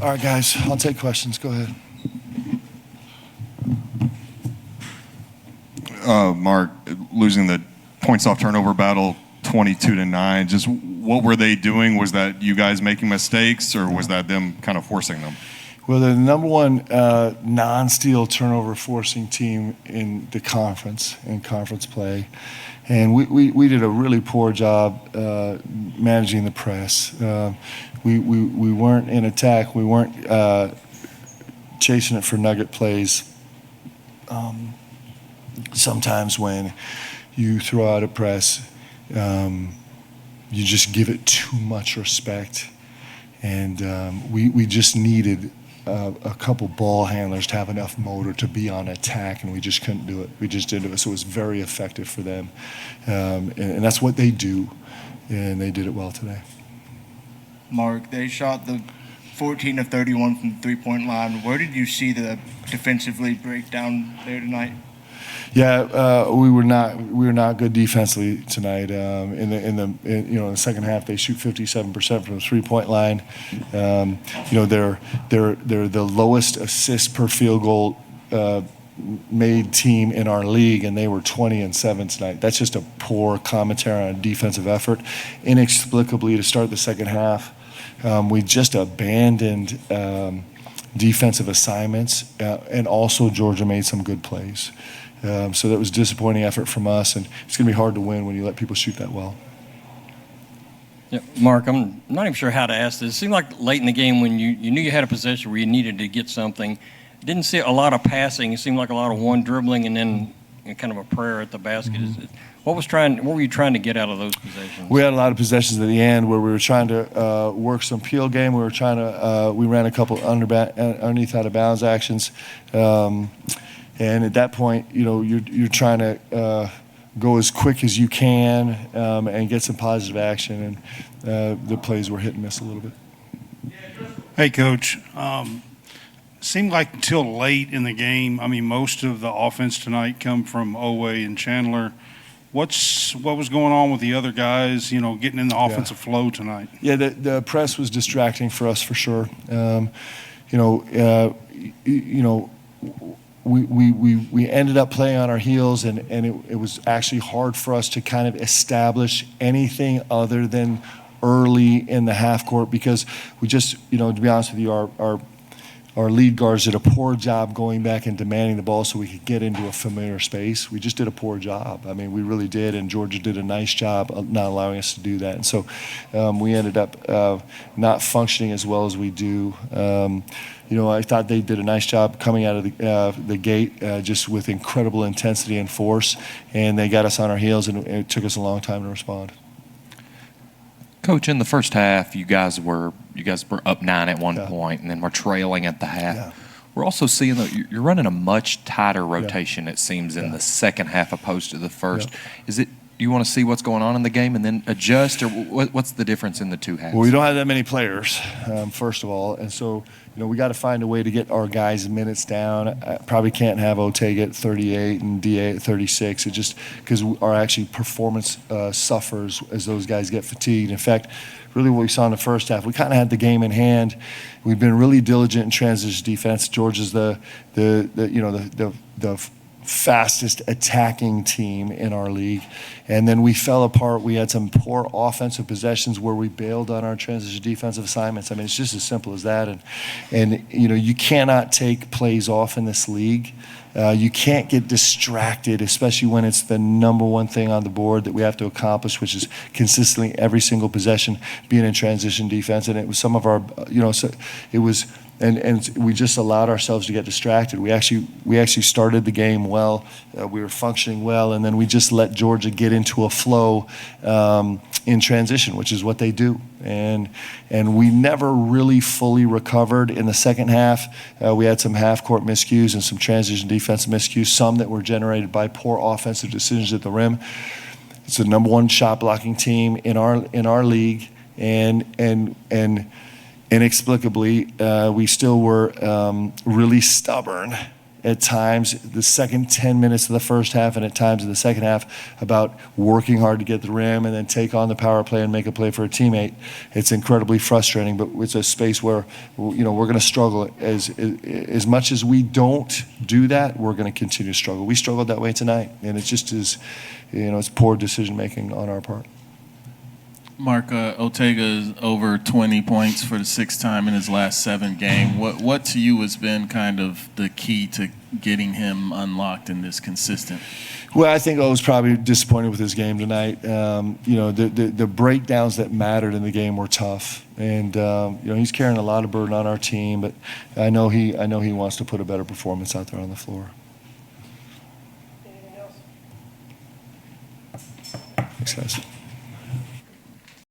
All right, guys, I'll take questions. Go ahead. Mark, losing the points off turnover battle 22-9, just what were they doing? Was that you guys making mistakes, or was that them kind of forcing them? Well, they're the number one non-steal turnover forcing team in the conference, in conference play. And we did a really poor job managing the press. We weren't in attack. We weren't chasing it for nugget plays. Sometimes when you throw out a press, you just give it too much respect. And we just needed a couple ball handlers to have enough motor to be on attack, and we just couldn't do it. We just didn't do it, so it was very effective for them. And that's what they do, and they did it well today. Mark, they shot the 14 of 31 from the three-point line. Where did you see the defensively breakdown there tonight? Yeah, we were not good defensively tonight. In the second half, they shoot 57% from the three-point line. They're the lowest assist per field goal made team in our league, and they were 20-7 tonight. That's just a poor commentary on defensive effort. Inexplicably, to start the second half, we just abandoned defensive assignments, and also Georgia made some good plays. So that was a disappointing effort from us, and it's going to be hard to win when you let people shoot that well. Yeah, Mark, I'm not even sure how to ask this. It seemed like late in the game when you knew you had a possession where you needed to get something. Didn't see a lot of passing. It seemed like a lot of one dribbling and then kind of a prayer at the basket. Mm-hmm. What were you trying to get out of those possessions? We had a lot of possessions at the end where we were trying to work some peel game. We ran a couple underneath out of bounds actions. And at that point, you're trying to go as quick as you can and get some positive action. And the plays were hit and miss a little bit. Hey, Coach. Seemed like until late in the game, most of the offense tonight come from Owe and Chandler. What was going on with the other guys, getting in the offensive flow tonight? Yeah, the press was distracting for us for sure. We ended up playing on our heels, and it was actually hard for us to kind of establish anything other than early in the half court, because we just, to be honest with you, our lead guards did a poor job going back and demanding the ball so we could get into a familiar space. We just did a poor job. We really did, and Georgia did a nice job of not allowing us to do that. And so we ended up not functioning as well as we do. I thought they did a nice job coming out of the gate just with incredible intensity and force, and they got us on our heels, and it took us a long time to respond. Coach, in the first half, you guys were up 9 at one point, and then we're trailing at the half. Yeah. We're also seeing that you're running a much tighter rotation, it seems, in the second half opposed to the first. Yeah. Do you want to see what's going on in the game and then adjust, or what's the difference in the two halves? Well, we don't have that many players, first of all, and so we got to find a way to get our guys' minutes down. I probably can't have Otega at 38 and DA at 36. It just because our actually performance suffers as those guys get fatigued. In fact, really what we saw in the first half, we kind of had the game in hand. We've been really diligent in transition defense. Georgia's the fastest attacking team in our league, and then we fell apart. We had some poor offensive possessions where we bailed on our transition defensive assignments. It's just as simple as that. And you cannot take plays off in this league. You can't get distracted, especially when it's the number one thing on the board that we have to accomplish, which is consistently every single possession being in transition defense. And it was some of our, And we just allowed ourselves to get distracted. We actually started the game well. We were functioning well, and then we just let Georgia get into a flow in transition, which is what they do. And we never really fully recovered in the second half. We had some half-court miscues and some transition defense miscues, some that were generated by poor offensive decisions at the rim. It's the number one shot blocking team in our league, and inexplicably, we still were really stubborn at times, the second 10 minutes of the first half and at times in the second half, about working hard to get the rim and then take on the power play and make a play for a teammate. It's incredibly frustrating, but it's a space where, you know, we're going to struggle. As much as we don't do that, we're going to continue to struggle. We struggled that way tonight, and it just is, you know, it's poor decision making on our part. Mark, Ortega is over 20 points for the sixth time in his last 7 games. What to you has been kind of the key to getting him unlocked in this consistent? Well, I think I was probably disappointed with his game tonight. You know, the breakdowns that mattered in the game were tough, and you know, he's carrying a lot of burden on our team. But I know he wants to put a better performance out there on the floor. Anything else? Thanks, guys.